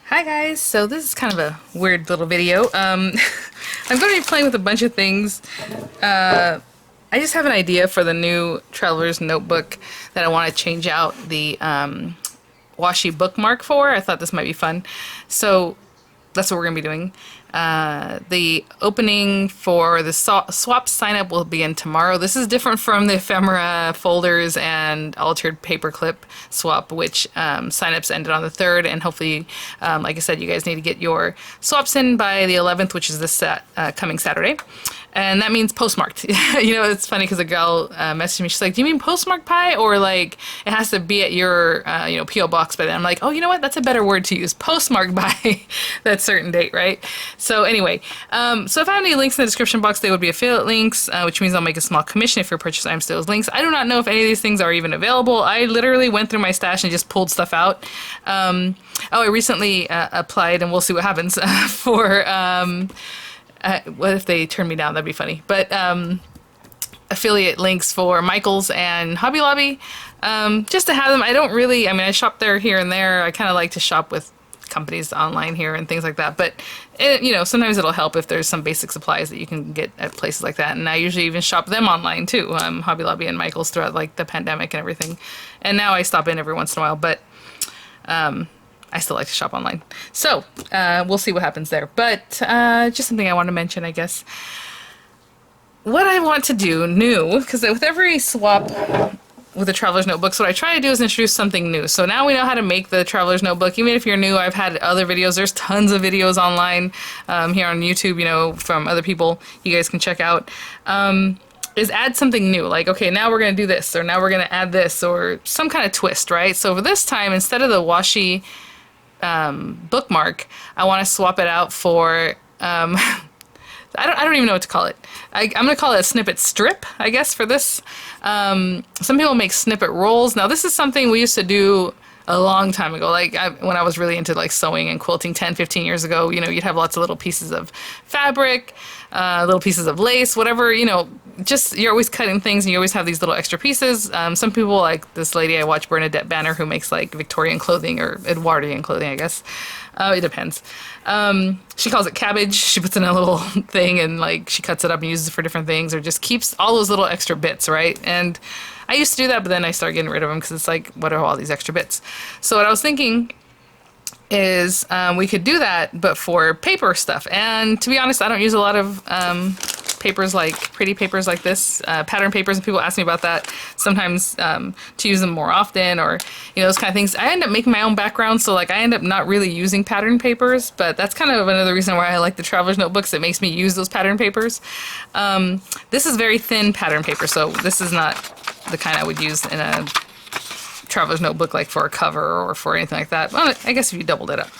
Hi guys, so this is kind of a weird little video. I'm going to be playing with a bunch of things. I just have an idea for the new Traveler's Notebook that I want to change out the washi bookmark for. I thought this might be fun. So that's what we're going to be doing. The opening for the swap sign up will begin tomorrow. This is different from the ephemera folders and altered paperclip swap, which sign-ups ended on the 3rd, and hopefully, like I said, you guys need to get your swaps in by the 11th, which is this coming Saturday. And that means postmarked. You know, it's funny because a girl messaged me. She's like, "Do you mean postmarked pie, or like it has to be at your PO box by then?" I'm like, "Oh, you know what? That's a better word to use. Postmarked by that certain date, right?" So anyway, so if I have any links in the description box, they would be affiliate links, which means I'll make a small commission if you purchase items to those links. I do not know if any of these things are even available. I literally went through my stash and just pulled stuff out. I recently applied, and we'll see what happens for. What if they turn me down? That'd be funny. But affiliate links for Michaels and Hobby Lobby, just to have them. I don't really, I mean, I shop there here and there. I kind of like to shop with companies online here and things like that. But, sometimes it'll help if there's some basic supplies that you can get at places like that. And I usually even shop them online too, Hobby Lobby and Michaels, throughout like the pandemic and everything. And now I stop in every once in a while, but I still like to shop online. So, we'll see what happens there. But, just something I want to mention, I guess. What I want to do new, because with every swap with the Traveler's Notebooks, what I try to do is introduce something new. So now we know how to make the Traveler's Notebook. Even if you're new, I've had other videos. There's tons of videos online here on YouTube, from other people you guys can check out. Is add something new, like, okay, now we're going to do this, or now we're going to add this, or some kind of twist, right? So for this time, instead of the washi bookmark, I want to swap it out for I don't even know what to call it. I'm gonna call it a snippet strip, I guess, for this. Some people make snippet rolls. Now this is something we used to do a long time ago, like when I was really into like sewing and quilting 10-15 years ago. You'd have lots of little pieces of fabric, little pieces of lace, whatever, just you're always cutting things and you always have these little extra pieces. Some people, like this lady I watch, Bernadette Banner, who makes like Victorian clothing or Edwardian clothing, I guess. It depends. She calls it cabbage. She puts in a little thing and like she cuts it up and uses it for different things, or just keeps all those little extra bits, right? And I used to do that, but then I started getting rid of them because it's like, what are all these extra bits? So what I was thinking is we could do that, but for paper stuff. And to be honest, I don't use a lot of papers, like pretty papers like this, pattern papers, and people ask me about that sometimes, to use them more often, or those kind of things. I end up making my own background, so like I end up not really using pattern papers, but that's kind of another reason why I like the Traveler's Notebooks. It makes me use those pattern papers. This is very thin pattern paper, so this is not the kind I would use in a Traveler's Notebook, like for a cover or for anything like that. Well, I guess if you doubled it up.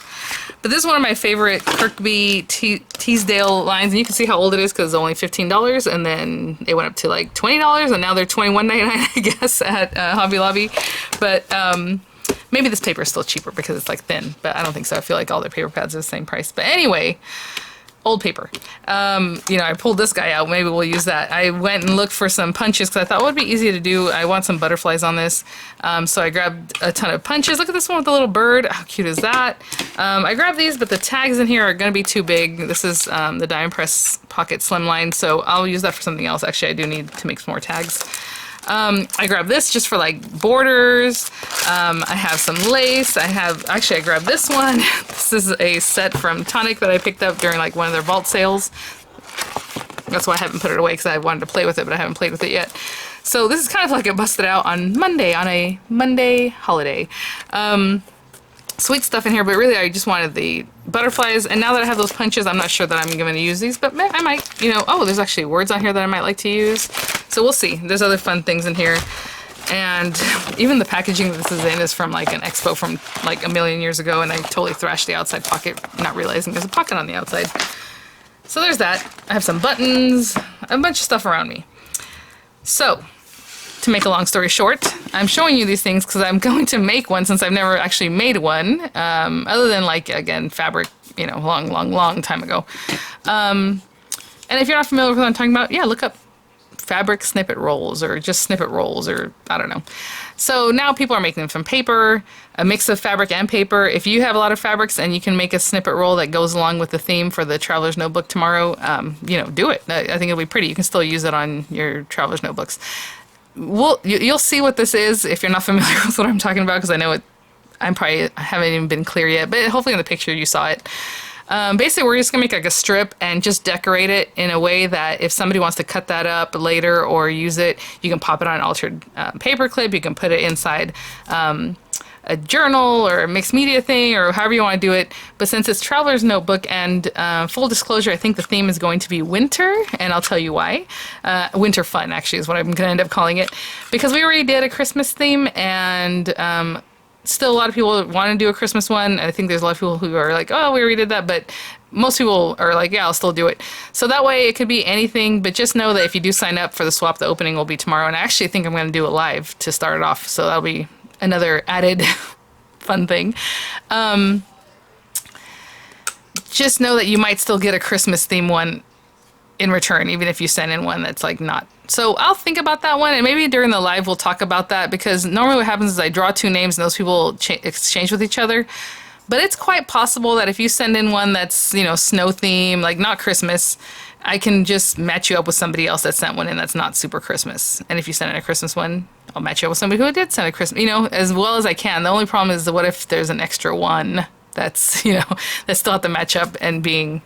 But this is one of my favorite Kirkby Teasdale lines, and you can see how old it is because it's only $15, and then it went up to like $20, and now they're $21.99, I guess, at Hobby Lobby. But maybe this paper is still cheaper because it's like thin, but I don't think so. I feel like all their paper pads are the same price. But anyway, old paper. I pulled this guy out. Maybe we'll use that. I went and looked for some punches because I thought it would be easy to do. I want some butterflies on this. So I grabbed a ton of punches. Look at this one with the little bird. How cute is that? I grabbed these, but the tags in here are going to be too big. This is the Diamond Press Pocket Slimline, so I'll use that for something else. Actually, I do need to make some more tags. I grabbed this just for like borders. I have some lace. I grabbed this one. This is a set from Tonic that I picked up during like one of their vault sales. That's why I haven't put it away, because I wanted to play with it, but I haven't played with it yet. So this is kind of like a busted out on Monday, on a Monday holiday. Sweet stuff in here, but really I just wanted the butterflies, and now that I have those punches, I'm not sure that I'm going to use these, but I might, oh, there's actually words on here that I might like to use, so we'll see. There's other fun things in here, and even the packaging that this is in is from like an expo from like a million years ago, and I totally thrashed the outside pocket, not realizing there's a pocket on the outside. So there's that. I have some buttons, a bunch of stuff around me. So, to make a long story short, I'm showing you these things because I'm going to make one, since I've never actually made one, other than like, again, fabric, long time ago. And if you're not familiar with what I'm talking about, yeah, look up fabric snippet rolls, or just snippet rolls, or I don't know. So now people are making them from paper, a mix of fabric and paper. If you have a lot of fabrics and you can make a snippet roll that goes along with the theme for the Traveler's Notebook tomorrow, you know, do it. I think it'll be pretty. You can still use it on your Traveler's Notebooks. You'll see what this is if you're not familiar with what I'm talking about, because I know I haven't even been clear yet, but hopefully in the picture you saw it. Basically, we're just gonna make like a strip and just decorate it in a way that if somebody wants to cut that up later or use it, you can pop it on an altered paper clip. You can put it inside a journal or a mixed media thing or however you want to do it. But since it's Traveler's Notebook and full disclosure, I think the theme is going to be winter, and I'll tell you why. Winter fun, actually, is what I'm going to end up calling it, because we already did a Christmas theme, and still a lot of people want to do a Christmas one. I think there's a lot of people who are like, oh, we already did that, but most people are like, yeah, I'll still do it. So that way it could be anything, but just know that if you do sign up for the swap, the opening will be tomorrow, and I actually think I'm going to do it live to start it off, so that'll be another added fun thing. Just know that you might still get a Christmas theme one in return, even if you send in one that's like not. So I'll think about that one, and maybe during the live we'll talk about that, because normally what happens is I draw two names and those people exchange with each other. But it's quite possible that if you send in one that's, you know, snow theme, like not Christmas, I can just match you up with somebody else that sent one in that's not super Christmas. And if you send in a Christmas one, I'll match you up with somebody who did send a Christmas, you know, as well as I can. The only problem is, what if there's an extra one that's, you know, that still have to match up and being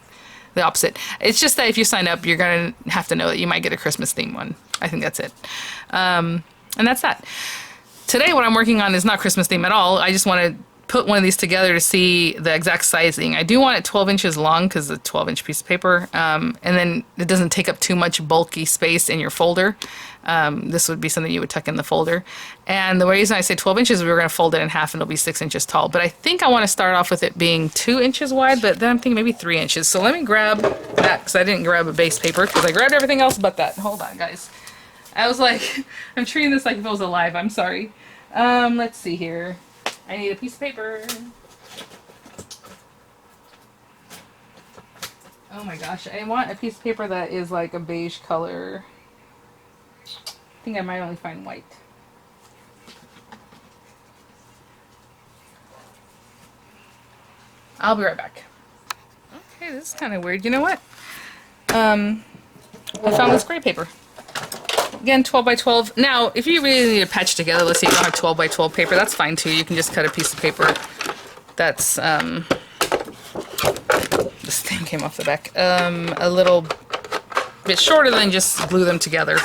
the opposite. It's just that if you sign up, you're going to have to know that you might get a Christmas theme one. I think that's it. And that's that. Today what I'm working on is not Christmas theme at all. I just want to put one of these together to see the exact sizing. I do want it 12 inches long because it's a 12-inch piece of paper, and then it doesn't take up too much bulky space in your folder. This would be something you would tuck in the folder. And the reason I say 12 inches, we were going to fold it in half and it'll be 6 inches tall. But I think I want to start off with it being 2 inches wide, but then I'm thinking maybe 3 inches. So let me grab that, because I didn't grab a base paper, because I grabbed everything else but that. Hold on, guys. I was like, I'm treating this like if it was alive. I'm sorry. Let's see here. I need a piece of paper. Oh my gosh, I want a piece of paper that is like a beige color. I think I might only find white. I'll be right back. Okay, this is kind of weird. You know what? I found this gray paper. Again, 12 by 12. Now, if you really need to patch together, let's say you don't have 12 by 12 paper, that's fine too. You can just cut a piece of paper that's, this thing came off the back, a little bit shorter than just glue them together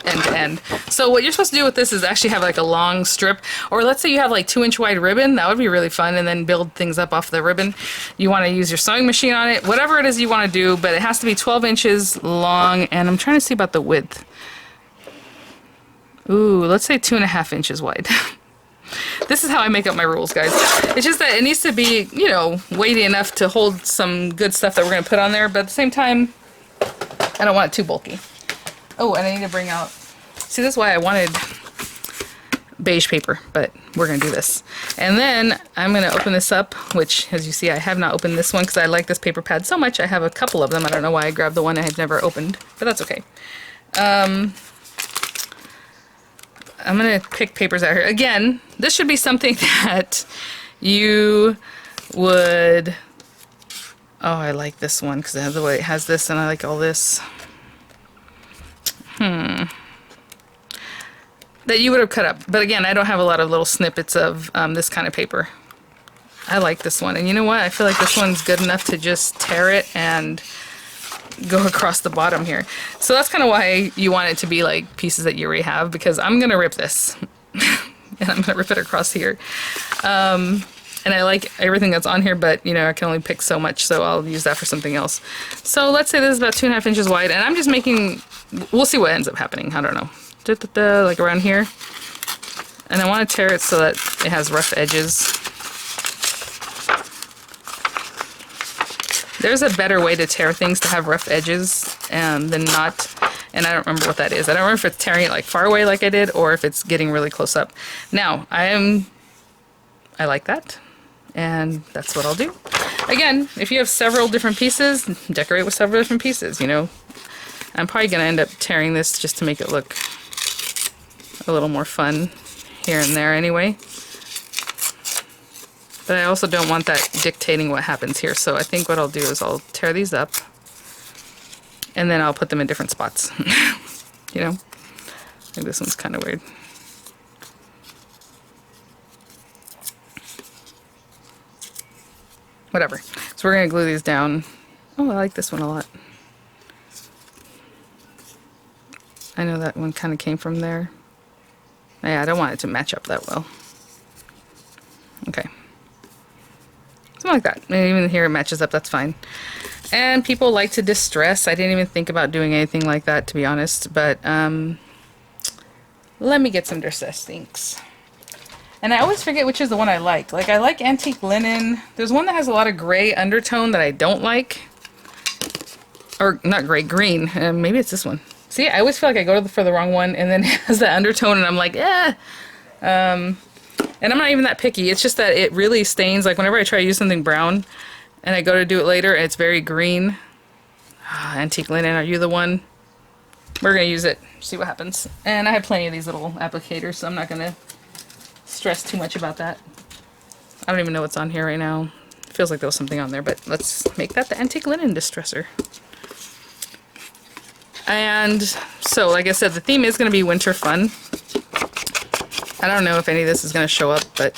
end to end. So what you're supposed to do with this is actually have like a long strip, or let's say you have like 2-inch wide ribbon, that would be really fun, and then build things up off the ribbon. You want to use your sewing machine on it, whatever it is you want to do, but it has to be 12 inches long, and I'm trying to see about the width. Ooh, let's say 2.5 inches wide. This is how I make up my rules, guys. It's just that it needs to be, you know, weighty enough to hold some good stuff that we're going to put on there, but at the same time, I don't want it too bulky. Oh, and I need to bring out... See, this is why I wanted beige paper, but we're going to do this. And then I'm going to open this up, which, as you see, I have not opened this one because I like this paper pad so much. I have a couple of them. I don't know why I grabbed the one I had never opened, but that's okay. I'm going to pick papers out here. Again, this should be something that you would... Oh, I like this one because it has the way it has this, and I like all this. That you would have cut up. But again, I don't have a lot of little snippets of this kind of paper. I like this one. And you know what? I feel like this one's good enough to just tear it and go across the bottom here. So that's kind of why you want it to be like pieces that you already have, because I'm going to rip this. And I'm going to rip it across here. And I like everything that's on here, but you know, I can only pick so much, so I'll use that for something else. So let's say this is about 2.5 inches wide, and I'm just making, we'll see what ends up happening, I don't know. Like around here. And I want to tear it so that it has rough edges. There's a better way to tear things to have rough edges than not, and I don't remember what that is. I don't remember if it's tearing it like far away like I did, or if it's getting really close up. Now, I like that, and that's what I'll do. Again, if you have several different pieces, decorate with several different pieces, you know. I'm probably going to end up tearing this just to make it look a little more fun here and there anyway. But I also don't want that dictating what happens here. So I think what I'll do is I'll tear these up and then I'll put them in different spots. You know? I think this one's kind of weird. Whatever. So we're going to glue these down. Oh, I like this one a lot. I know that one kind of came from there. Yeah, I don't want it to match up that well. Okay. Something like that. And even here it matches up, that's fine. And people like to distress. I didn't even think about doing anything like that, to be honest. But let me get some distress inks. And I always forget which is the one I like. Like, I like antique linen. There's one that has a lot of gray undertone that I don't like. Or, not gray, green. Maybe it's this one. See, I always feel like I go for the wrong one, and then it has that undertone, and I'm like, eh. And I'm not even that picky. It's just that it really stains. Like, whenever I try to use something brown, and I go to do it later, and it's very green. Antique linen, are you the one? We're going to use it. See what happens. And I have plenty of these little applicators, so I'm not going to stress too much about that. I don't even know what's on here right now. It feels like there was something on there, but let's make that the antique linen distresser. And so, like I said, the theme is going to be winter fun. I don't know if any of this is going to show up, but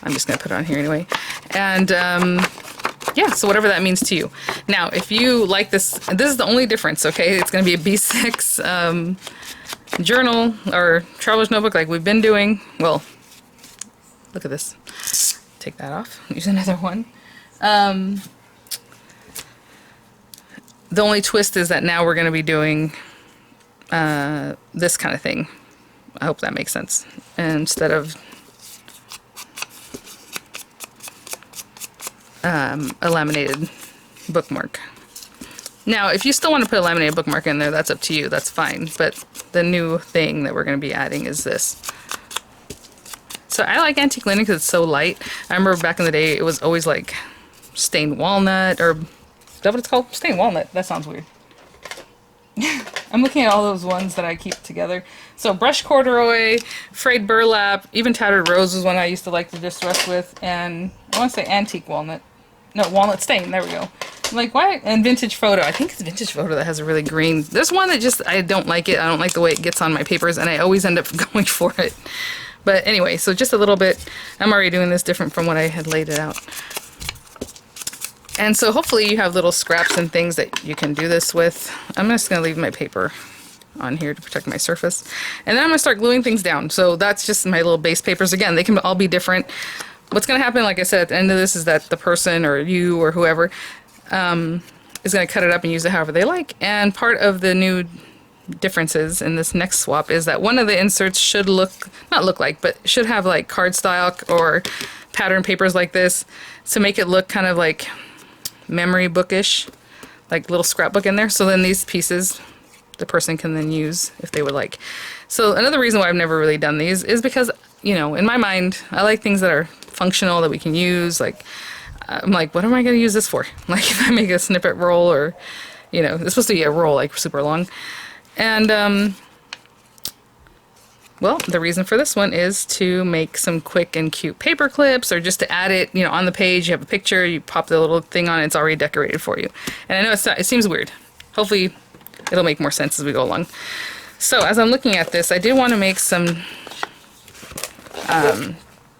I'm just going to put it on here anyway. And yeah, so whatever that means to you. Now, if you like this, this is the only difference, okay? It's going to be a B6 journal or traveler's notebook like we've been doing. Well, look at this. Take that off. Use another one. The only twist is that now we're going to be doing this kind of thing. I hope that makes sense. And instead of a laminated bookmark. Now, if you still want to put a laminated bookmark in there, that's up to you. That's fine. But the new thing that we're going to be adding is this. So I like antique linen because it's so light. I remember back in the day, it was always like stained walnut, or is that what it's called? Stained walnut. That sounds weird. I'm looking at all those ones that I keep together. So brushed corduroy, frayed burlap, even tattered rose is one I used to like to distress with, and I want to say antique walnut. No, walnut stain. There we go. I'm like, why? And vintage photo. I think it's vintage photo that has a really green. There's one that just, I don't like it. I don't like the way it gets on my papers, and I always end up going for it. But anyway, so just a little bit. I'm already doing this different from what I had laid it out. And so hopefully you have little scraps and things that you can do this with. I'm just going to leave my paper on here to protect my surface. And then I'm going to start gluing things down. So that's just my little base papers. Again, they can all be different. What's going to happen, like I said, at the end of this is that the person or you or whoever is going to cut it up and use it however they like. And part of the new differences in this next swap is that one of the inserts should not look like, but should have like cardstock or pattern papers like this to make it look kind of like memory bookish, like little scrapbook in there. So then these pieces the person can then use if they would like. So another reason why I've never really done these is because, you know, in my mind, I like things that are functional that we can use. Like, I'm like, what am I going to use this for? Like, if I make a snippet roll, or, you know, it's supposed to be a roll, like super long. And, well, the reason for this one is to make some quick and cute paper clips, or just to add it, you know, on the page. You have a picture, you pop the little thing on, it's already decorated for you. And I know it seems weird. Hopefully it'll make more sense as we go along. So as I'm looking at this, I did want to make some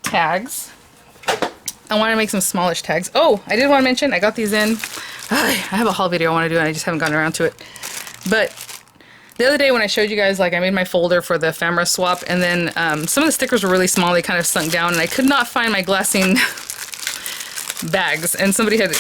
tags. I want to make some smallish tags. Oh, I did want to mention, I got these in. I have a haul video I want to do, and I just haven't gotten around to it. But the other day when I showed you guys, like, I made my folder for the ephemera swap, and then some of the stickers were really small. They kind of sunk down, and I could not find my glassine bags. And somebody had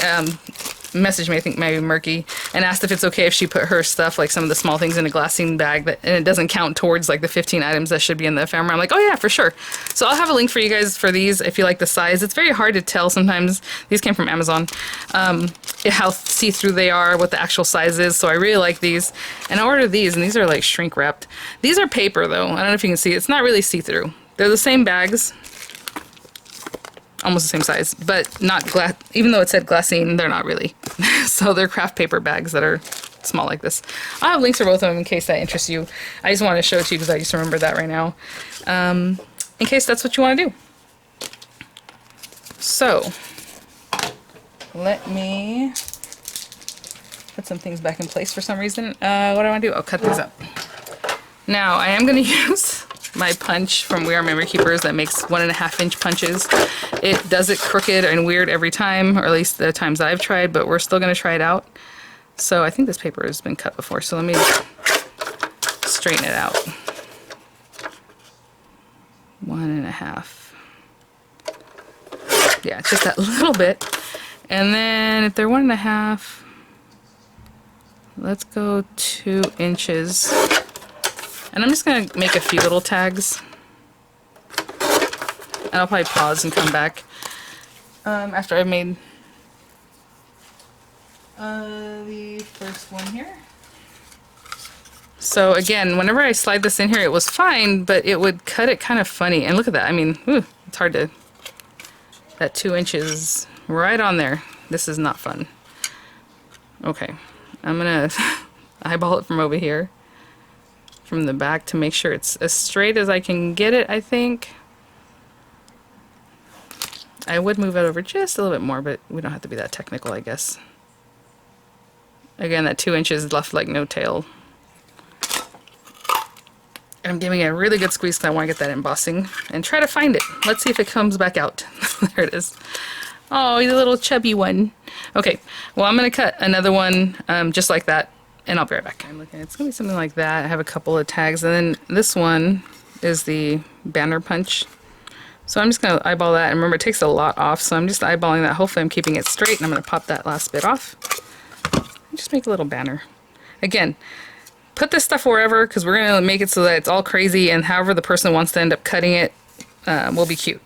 messaged me, I think maybe Murky, and asked if it's okay if she put her stuff, like some of the small things, in a glassine bag, and it doesn't count towards like the 15 items that should be in the ephemera. I'm like, oh yeah, for sure. So I'll have a link for you guys for these if you like the size. It's very hard to tell sometimes. These came from Amazon. How see-through they are, what the actual size is. So I really like these, and I ordered these, and these are like shrink wrapped. These are paper though. I don't know if you can see. It's not really see-through. They're the same bags, almost the same size, but not glass. Even though it said glassine, they're not really. So they're craft paper bags that are small like this. I'll have links for both of them in case that interests you. I just want to show it to you because I just remember that right now. In case that's what you want to do. So, let me put some things back in place for some reason. What do I want to do? I'll cut these up. Now, I am going to use my punch from We Are Memory Keepers that makes 1.5-inch punches. It does it crooked and weird every time, or at least the times that I've tried, but we're still going to try it out. So I think this paper has been cut before, so let me straighten it out. 1.5. Yeah, just that little bit. And then if they're 1.5, let's go 2 inches. And I'm just going to make a few little tags. And I'll probably pause and come back after I've made the first one here. So again, whenever I slide this in here, it was fine, but it would cut it kind of funny. And look at that. I mean, it's hard to... That 2 inches right on there. This is not fun. Okay. I'm going to eyeball it from over here. From the back to make sure it's as straight as I can get it, I think. I would move it over just a little bit more, but we don't have to be that technical, I guess. Again, that 2 inches left like no tail. I'm giving it a really good squeeze because I want to get that embossing and try to find it. Let's see if it comes back out. There it is. Oh, he's a little chubby one. Okay, well, I'm going to cut another one just like that. And I'll be right back. I'm looking. It's gonna be something like that. I have a couple of tags, and then this one is the banner punch. So I'm just gonna eyeball that. And remember, it takes a lot off, so I'm just eyeballing that. Hopefully, I'm keeping it straight, and I'm gonna pop that last bit off. And just make a little banner. Again, put this stuff wherever, because we're gonna make it so that it's all crazy, and however the person wants to end up cutting it will be cute.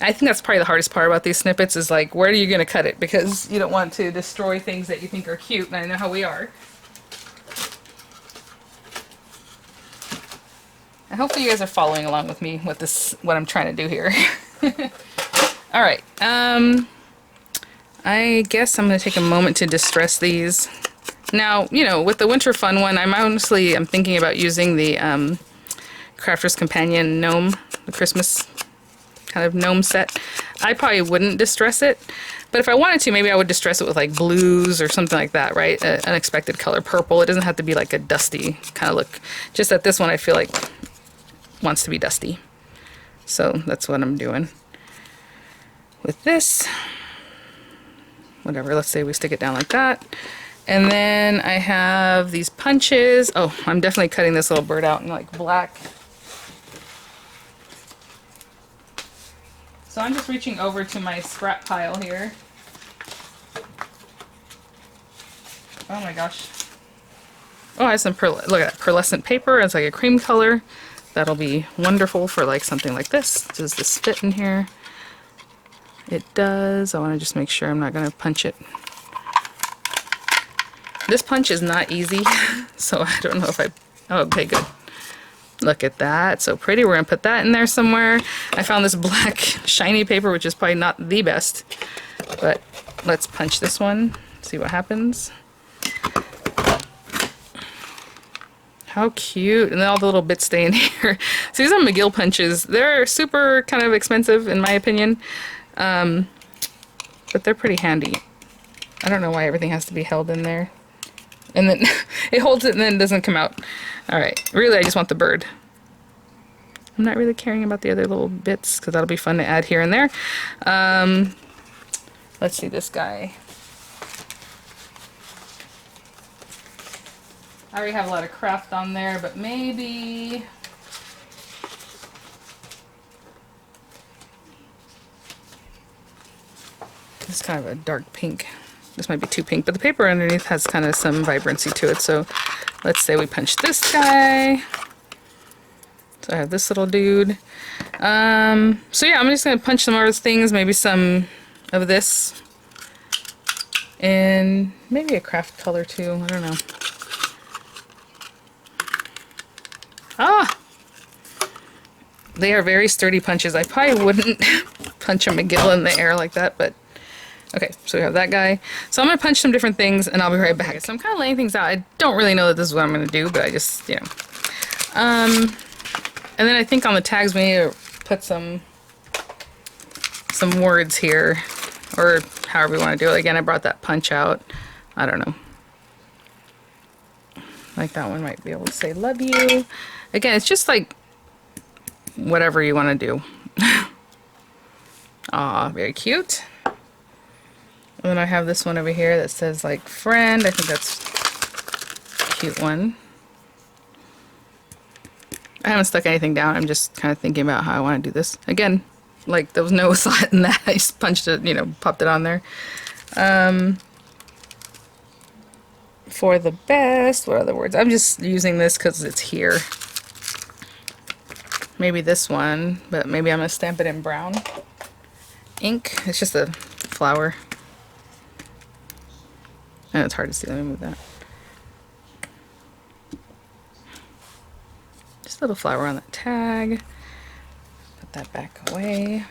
I think that's probably the hardest part about these snippets is like, where are you gonna cut it? Because you don't want to destroy things that you think are cute, and I know how we are. And hopefully you guys are following along with me with this, what I'm trying to do here. Alright, I guess I'm going to take a moment to distress these. Now, you know, with the Winter Fun one, I'm thinking about using the Crafter's Companion gnome, the Christmas kind of gnome set. I probably wouldn't distress it, but if I wanted to, maybe I would distress it with like blues or something like that, right? An unexpected color. Purple. It doesn't have to be like a dusty kind of look. Just that this one I feel like wants to be dusty. So that's what I'm doing. With this, whatever, let's say we stick it down like that. And then I have these punches. Oh, I'm definitely cutting this little bird out in like black. So I'm just reaching over to my scrap pile here. Oh my gosh. Oh, I have some look at that pearlescent paper. It's like a cream color. That'll be wonderful for like something like this. Does this fit in here? It does. I want to just make sure I'm not going to punch it. This punch is not easy, so I don't know if I... Oh, okay, good. Look at that. So pretty. We're going to put that in there somewhere. I found this black shiny paper, which is probably not the best. But let's punch this one, see what happens. How cute. And then all the little bits stay in here. So these are McGill punches. They're super kind of expensive, in my opinion. But they're pretty handy. I don't know why everything has to be held in there. And then it holds it and then it doesn't come out. Alright, really I just want the bird. I'm not really caring about the other little bits because that'll be fun to add here and there. Let's see this guy. I already have a lot of craft on there, but maybe... This is kind of a dark pink. This might be too pink, but the paper underneath has kind of some vibrancy to it. So let's say we punch this guy. So I have this little dude. So yeah, I'm just going to punch some more things, maybe some of this. And maybe a craft color too, I don't know. Ah! They are very sturdy punches. I probably wouldn't punch a McGill in the air like that, but Okay, so we have that guy. So I'm gonna punch some different things and I'll be right back. Okay, so I'm kind of laying things out. I don't really know that this is what I'm gonna do, but I just, you know. And then I think on the tags we need to put some words here, or however we want to do it. Again, I brought that punch out. I don't know. Like that one might be able to say love you. Again, it's just like whatever you want to do. Aw, very cute. And then I have this one over here that says like friend. I think that's a cute one. I haven't stuck anything down. I'm just kind of thinking about how I want to do this. Again, like there was no thought in that. I just punched it, you know, popped it on there. For the best, what other words? I'm just using this because it's here. Maybe this one, but maybe I'm going to stamp it in brown ink. It's just a flower. And it's hard to see. Let me move that. Just a little flower on that tag. Put that back away.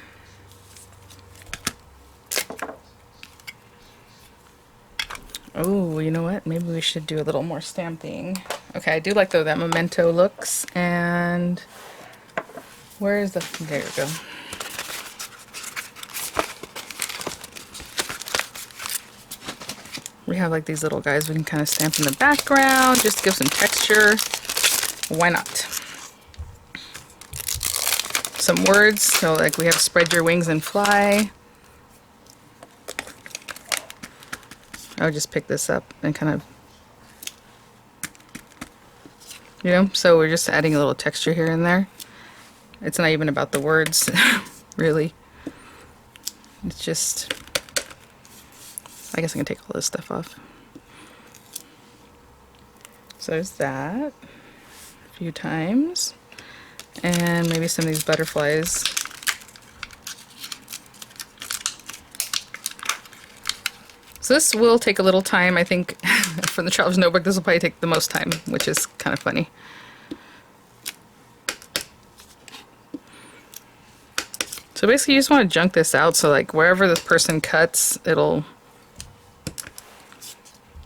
Oh, you know what? Maybe we should do a little more stamping. Okay, I do like though that memento looks. And where's the... There we go. We have like these little guys we can kind of stamp in the background just to give some texture. Why not? Some words, so like we have spread your wings and fly. I'll just pick this up and kind of, you know, so we're just adding a little texture here and there. It's not even about the words, really. It's just, I guess I can take all this stuff off. So there's that a few times. And maybe some of these butterflies. So this will take a little time. I think for the Traveler's Notebook, this will probably take the most time, which is kind of funny. So basically you just want to junk this out, so like wherever this person cuts, it'll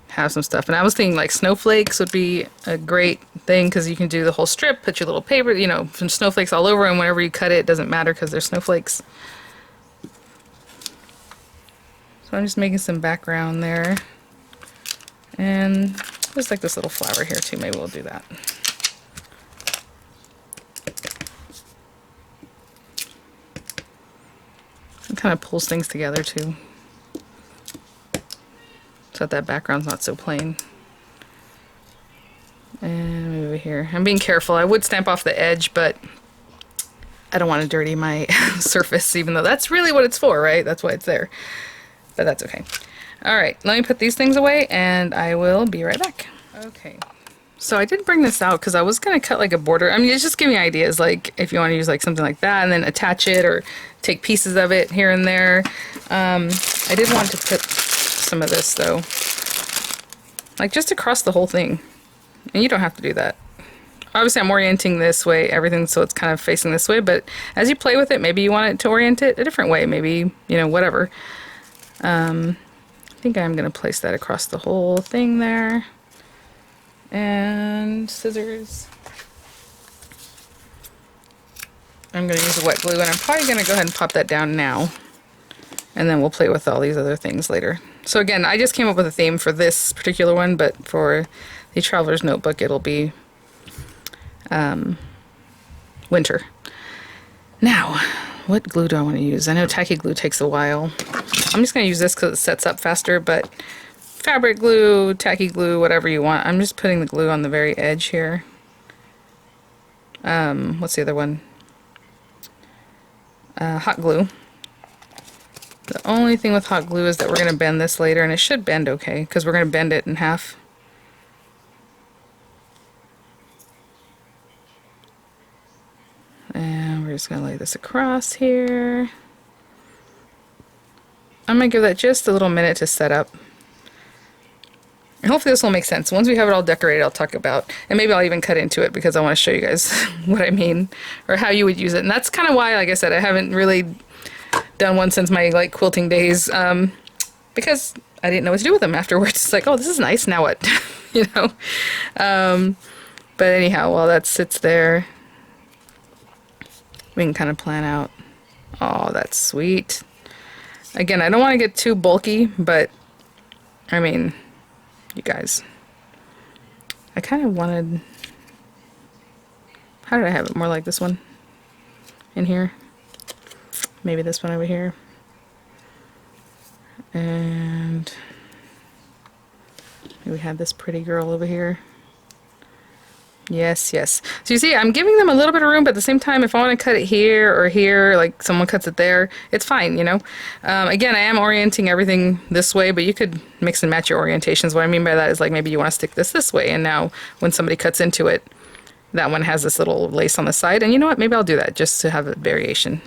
have some stuff. And I was thinking like snowflakes would be a great thing because you can do the whole strip, put your little paper, you know, some snowflakes all over, and whenever you cut it, it doesn't matter because they're snowflakes. So I'm just making some background there. And there's like this little flower here too. Maybe we'll do that. It kind of pulls things together too, so that background's not so plain. And maybe over here. I'm being careful. I would stamp off the edge, but I don't want to dirty my surface, even though that's really what it's for, right? That's why it's there. But that's okay. Alright, let me put these things away and I will be right back. Okay. So I did bring this out because I was going to cut like a border. I mean, it's just giving me ideas, like if you want to use like something like that and then attach it or take pieces of it here and there. I did want to put some of this though, like just across the whole thing. And you don't have to do that. Obviously I'm orienting this way, everything, so it's kind of facing this way, but as you play with it, maybe you want it to orient it a different way, maybe, you know, whatever. I think I'm going to place that across the whole thing there. And scissors. I'm going to use a wet glue, and I'm probably going to go ahead and pop that down now. And then we'll play with all these other things later. So again, I just came up with a theme for this particular one, but for the Traveler's Notebook, it'll be winter. Now, what glue do I want to use? I know tacky glue takes a while. I'm just going to use this because it sets up faster, but fabric glue, tacky glue, whatever you want. I'm just putting the glue on the very edge here. What's the other one? Hot glue. The only thing with hot glue is that we're going to bend this later, and it should bend okay, because we're going to bend it in half. And we're just going to lay this across here. I'm going to give that just a little minute to set up. And hopefully this will make sense. Once we have it all decorated, I'll talk about, and maybe I'll even cut into it because I want to show you guys what I mean, or how you would use it. And that's kind of why, like I said, I haven't really done one since my like quilting days. because I didn't know what to do with them afterwards. It's like, oh, this is nice, now what? You know? But anyhow, while that sits there, we can kind of plan out. Oh, that's sweet. Again, I don't want to get too bulky, but I mean, you guys, I kind of wanted, how did I have it? More like this one in here. Maybe this one over here. And we have this pretty girl over here. Yes, yes. So you see, I'm giving them a little bit of room, but at the same time, if I want to cut it here or here, like someone cuts it there, it's fine, you know? Again, I am orienting everything this way, but you could mix and match your orientations. What I mean by that is, like, maybe you want to stick this way, and now when somebody cuts into it, that one has this little lace on the side, and you know what? Maybe I'll do that just to have a variation.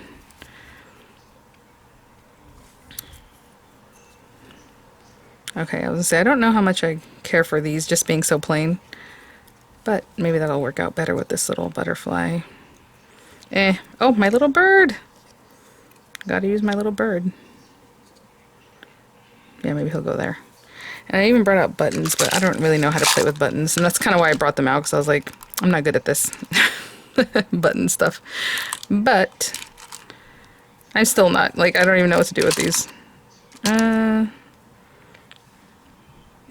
Okay, I was gonna say, I don't know how much I care for these just being so plain, but maybe that'll work out better with this little butterfly. Oh, my little bird! Gotta use my little bird. Yeah, maybe he'll go there. And I even brought out buttons, but I don't really know how to play with buttons, and that's kind of why I brought them out, because I was like, I'm not good at this button stuff. But I'm still not, like, I don't even know what to do with these.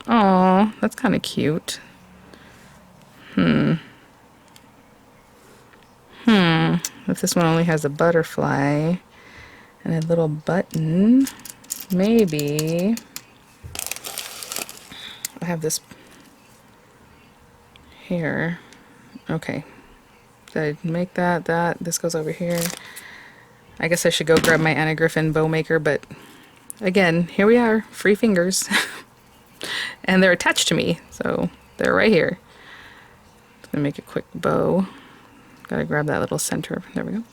Aw, that's kind of cute. If this one only has a butterfly and a little button, maybe I have this here. Okay. So I make that, this goes over here. I guess I should go grab my Anna Griffin bow maker, but again, here we are, free fingers. And they're attached to me, so they're right here. Just gonna make a quick bow. Gotta grab that little center. There we go.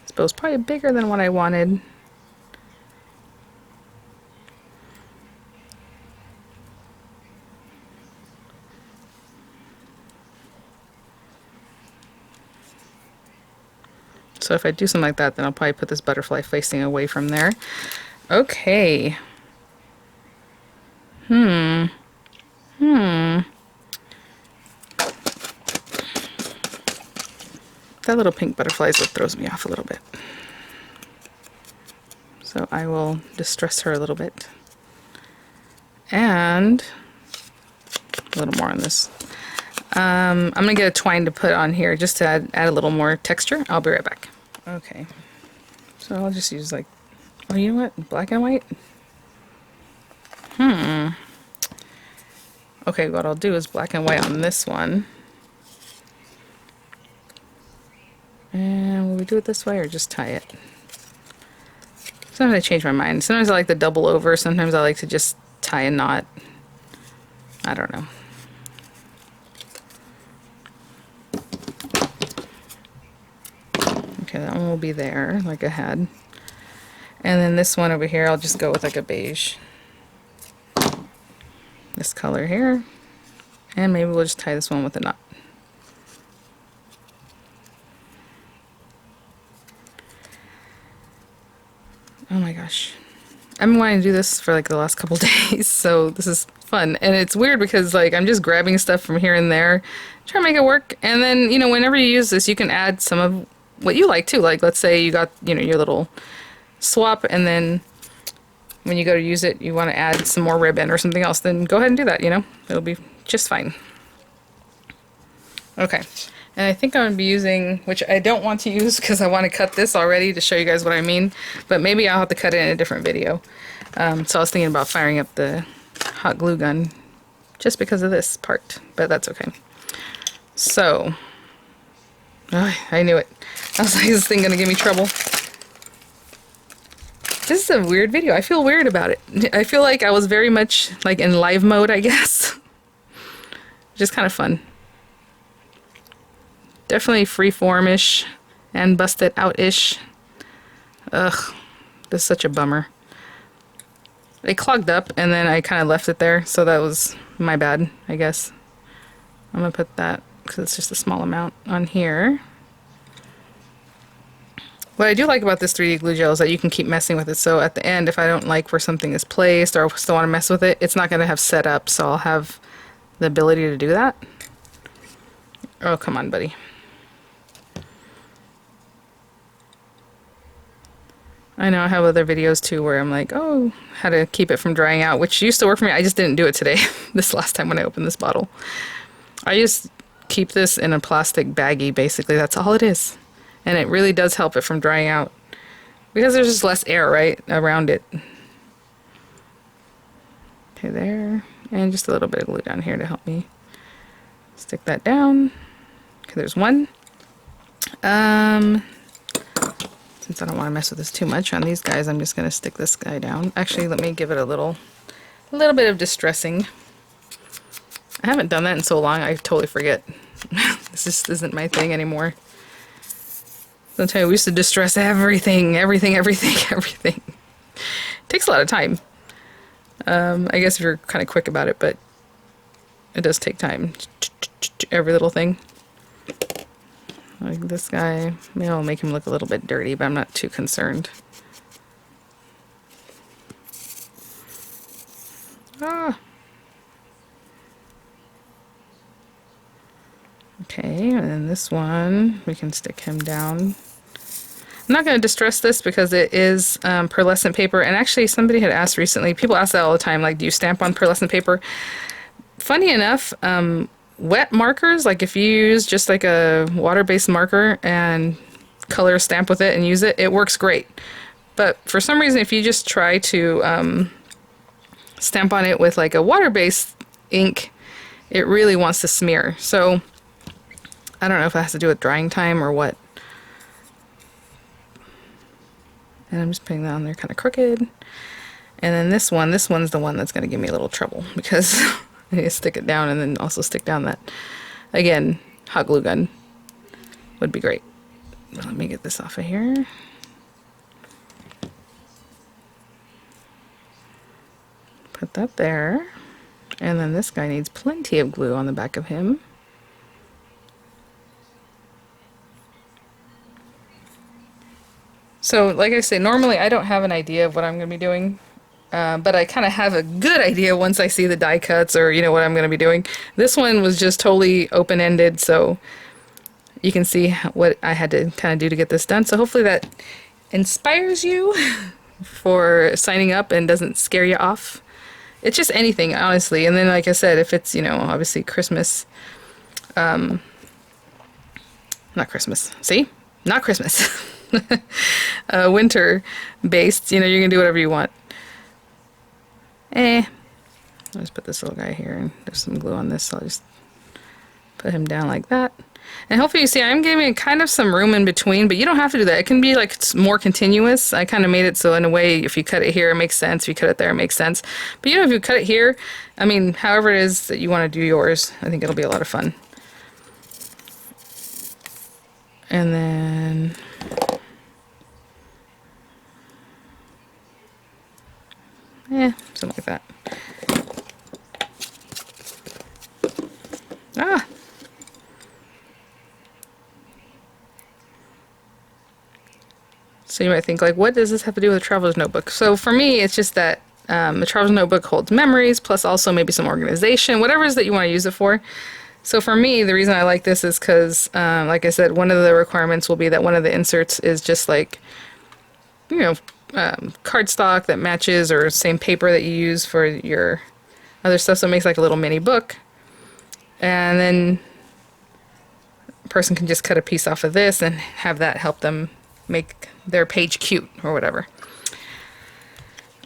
This bow's probably bigger than what I wanted. So if I do something like that, then I'll probably put this butterfly facing away from there. Okay. That little pink butterfly is what throws me off a little bit. So I will distress her a little bit. And a little more on this. I'm gonna get a twine to put on here just to add a little more texture. I'll be right back. Okay. So I'll just use, like, oh, you know what? Black and white? Okay, what I'll do is black and white on this one. And will we do it this way or just tie it? Sometimes I change my mind. Sometimes I like to double over. Sometimes I like to just tie a knot. I don't know. Okay, that one will be there, like I had. And then this one over here, I'll just go with like a beige. This color here. And maybe we'll just tie this one with a knot. Oh my gosh. I've been wanting to do this for like the last couple days, so this is fun. And it's weird because, like, I'm just grabbing stuff from here and there, trying to make it work. And then, you know, whenever you use this, you can add some of what you like too. Like, let's say you got, you know, your little swap, and then when you go to use it, you want to add some more ribbon or something else, then go ahead and do that, you know? It'll be just fine. Okay. And I think I'm going to be using, which I don't want to use because I want to cut this already to show you guys what I mean, but maybe I'll have to cut it in a different video. So I was thinking about firing up the hot glue gun just because of this part, but that's okay. So, oh, I knew it. I was like, is this thing going to give me trouble? This is a weird video. I feel weird about it. I feel like I was very much like in live mode, I guess. Just kind of fun. Definitely freeform-ish and busted out-ish. Ugh, this is such a bummer. It clogged up and then I kind of left it there, so that was my bad, I guess. I'm gonna put that, because it's just a small amount, on here. What I do like about this 3D glue gel is that you can keep messing with it. So at the end, if I don't like where something is placed or still want to mess with it, it's not going to have set up. So I'll have the ability to do that. Oh, come on, buddy. I know I have other videos too where I'm like, oh, how to keep it from drying out, which used to work for me. I just didn't do it today, this last time when I opened this bottle. I just keep this in a plastic baggie, basically. That's all it is. And it really does help it from drying out. Because there's just less air, right, around it. Okay, there. And just a little bit of glue down here to help me stick that down. Okay, there's one. Since I don't want to mess with this too much on these guys, I'm just going to stick this guy down. Actually, let me give it a little bit of distressing. I haven't done that in so long, I totally forget. This just isn't my thing anymore. I'll tell you, we used to distress everything. It takes a lot of time. I guess if you're kind of quick about it, but it does take time. Every little thing. Like this guy, maybe I'll make him look a little bit dirty, but I'm not too concerned. Ah. Okay, and then this one, we can stick him down. I'm not going to distress this because it is pearlescent paper, and actually somebody had asked recently, people ask that all the time, like, do you stamp on pearlescent paper? Funny enough, wet markers, like if you use just like a water-based marker and color stamp with it and use it, it works great. But for some reason, if you just try to stamp on it with like a water-based ink, it really wants to smear. So I don't know if it has to do with drying time or what. And I'm just putting that on there kind of crooked. And then this one's the one that's going to give me a little trouble because I need to stick it down and then also stick down that, again, hot glue gun would be great. Let me get this off of here. Put that there. And then this guy needs plenty of glue on the back of him. So, like I say, normally I don't have an idea of what I'm going to be doing, but I kind of have a good idea once I see the die cuts or, you know, what I'm going to be doing. This one was just totally open-ended, so you can see what I had to kind of do to get this done. So hopefully that inspires you for signing up and doesn't scare you off. It's just anything, honestly. And then, like I said, if it's, you know, obviously Christmas, not Christmas, see? Not Christmas. Winter based, you know, you can do whatever you want. I'll just put this little guy here and there's some glue on this, so I'll just put him down like that. And hopefully you see I'm giving it kind of some room in between, but you don't have to do that. It can be like it's more continuous. I kind of made it so in a way if you cut it here it makes sense, if you cut it there it makes sense. But you know, if you cut it here, I mean, however it is that you want to do yours, I think it'll be a lot of fun. And then something like that. So you might think, like, what does this have to do with a traveler's notebook? So for me, it's just that a traveler's notebook holds memories, plus also maybe some organization, whatever it is that you want to use it for. So for me, the reason I like this is because, like I said, one of the requirements will be that one of the inserts is just like, you know, cardstock that matches or same paper that you use for your other stuff, so it makes like a little mini book. And then a person can just cut a piece off of this and have that help them make their page cute or whatever.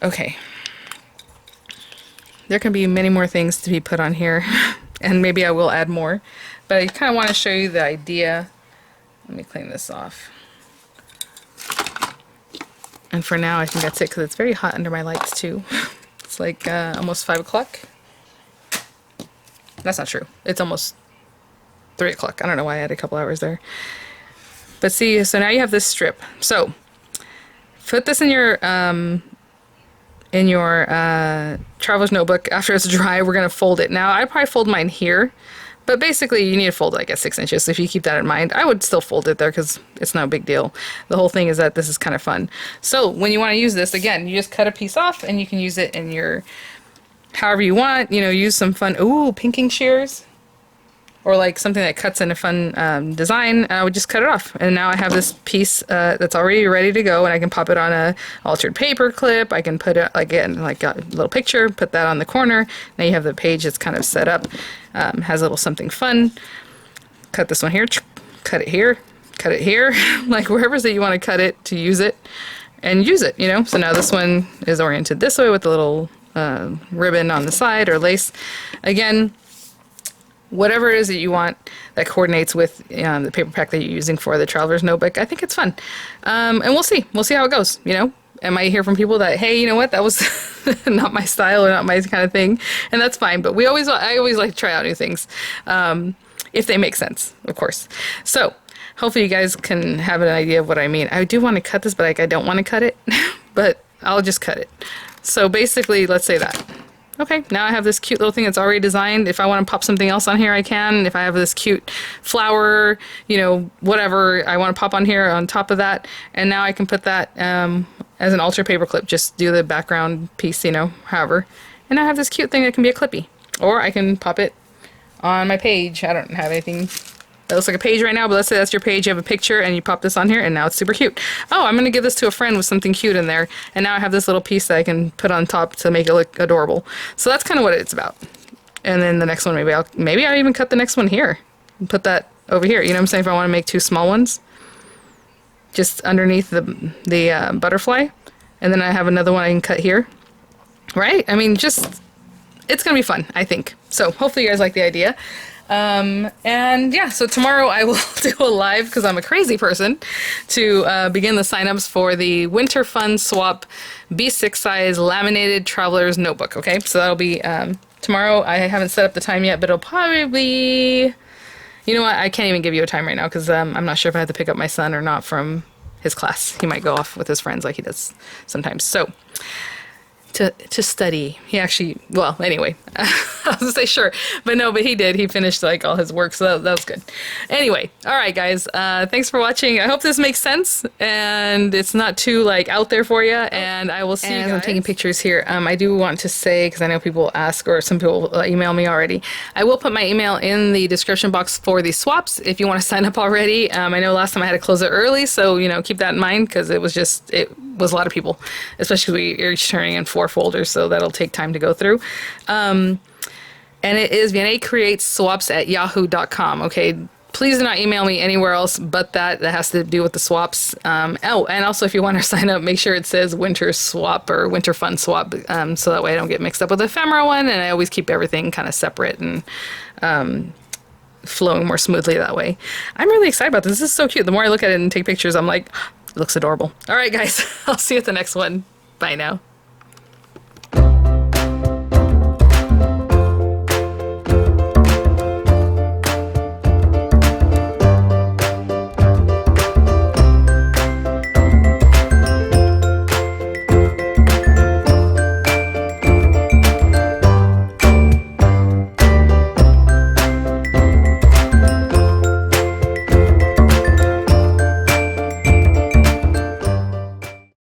Okay. There can be many more things to be put on here, and maybe I will add more, but I kind of want to show you the idea. Let me clean this off. And for now, I think that's it because it's very hot under my lights too. It's like almost 5 o'clock. That's not true. It's almost 3 o'clock. I don't know why I had a couple hours there. But see, so now you have this strip. So put this in your traveler's notebook. After it's dry, we're gonna fold it. Now I probably fold mine here, But basically, you need to fold it like at 6 inches. So if you keep that in mind, I would still fold it there because it's no big deal. The whole thing is that this is kind of fun. So when you want to use this, again, you just cut a piece off and you can use it in your, however you want, you know, use some fun, ooh, pinking shears. Or like something that cuts in a fun design, I would just cut it off. And now I have this piece that's already ready to go, and I can pop it on a altered paper clip. I can put it, again, like a little picture, put that on the corner. Now you have the page that's kind of set up, has a little something fun. Cut this one here, cut it here, like wherever that you want to cut it to use it, and use it, you know? So now this one is oriented this way with a little ribbon on the side or lace. Again, whatever it is that you want that coordinates with the paper pack that you're using for the traveler's notebook, I think it's fun. And we'll see how it goes, you know. I might hear from people that, hey, you know what, that was not my style or not my kind of thing, and that's fine. But I always like to try out new things, if they make sense, of course. So hopefully you guys can have an idea of what I mean. I do want to cut this, but I don't want to cut it, but I'll just cut it. So basically, let's say that. Okay, now I have this cute little thing that's already designed. If I want to pop something else on here, I can. If I have this cute flower, you know, whatever I want to pop on here on top of that. And now I can put that as an altered paper clip. Just do the background piece, you know, however. And I have this cute thing that can be a clippy. Or I can pop it on my page. I don't have anything that looks like a page right now, but let's say that's your page, you have a picture, and you pop this on here, and now it's super cute. Oh, I'm going to give this to a friend with something cute in there, and now I have this little piece that I can put on top to make it look adorable. So that's kind of what it's about. And then the next one, maybe I'll even cut the next one here and put that over here. You know what I'm saying? If I want to make 2 small ones, just underneath the butterfly, and then I have another one I can cut here. Right? I mean, it's going to be fun, I think. So hopefully you guys like the idea. And yeah, so tomorrow I will do a live, because I'm a crazy person, to begin the signups for the Winter Fun Swap B6 size laminated traveler's notebook. Okay, so that'll be tomorrow. I haven't set up the time yet, but it'll probably be, you know what, I can't even give you a time right now, because I'm not sure if I have to pick up my son or not from his class. He might go off with his friends like he does sometimes. So to study. He actually, well, anyway, I was gonna say sure, but no, but he did. He finished like all his work, so that was good. Anyway, all right, guys, thanks for watching. I hope this makes sense and it's not too like out there for you. And I will see you guys. I'm taking pictures here. I do want to say, because I know people ask, or some people email me already, I will put my email in the description box for the swaps if you want to sign up already. I know last time I had to close it early, so you know, keep that in mind, because it was a lot of people, especially we're each turning in 4 folders, so that'll take time to go through. And it is VianneyCreates swaps at yahoo.com. Okay, please do not email me anywhere else but that has to do with the swaps. Oh, and also if you want to sign up, make sure it says Winter Swap or Winter Fun Swap, so that way I don't get mixed up with the ephemera one, and I always keep everything kind of separate and flowing more smoothly that way. I'm really excited about this. This is so cute. The more I look at it and take pictures, I'm like, it looks adorable. All right, guys, I'll see you at the next one. Bye now.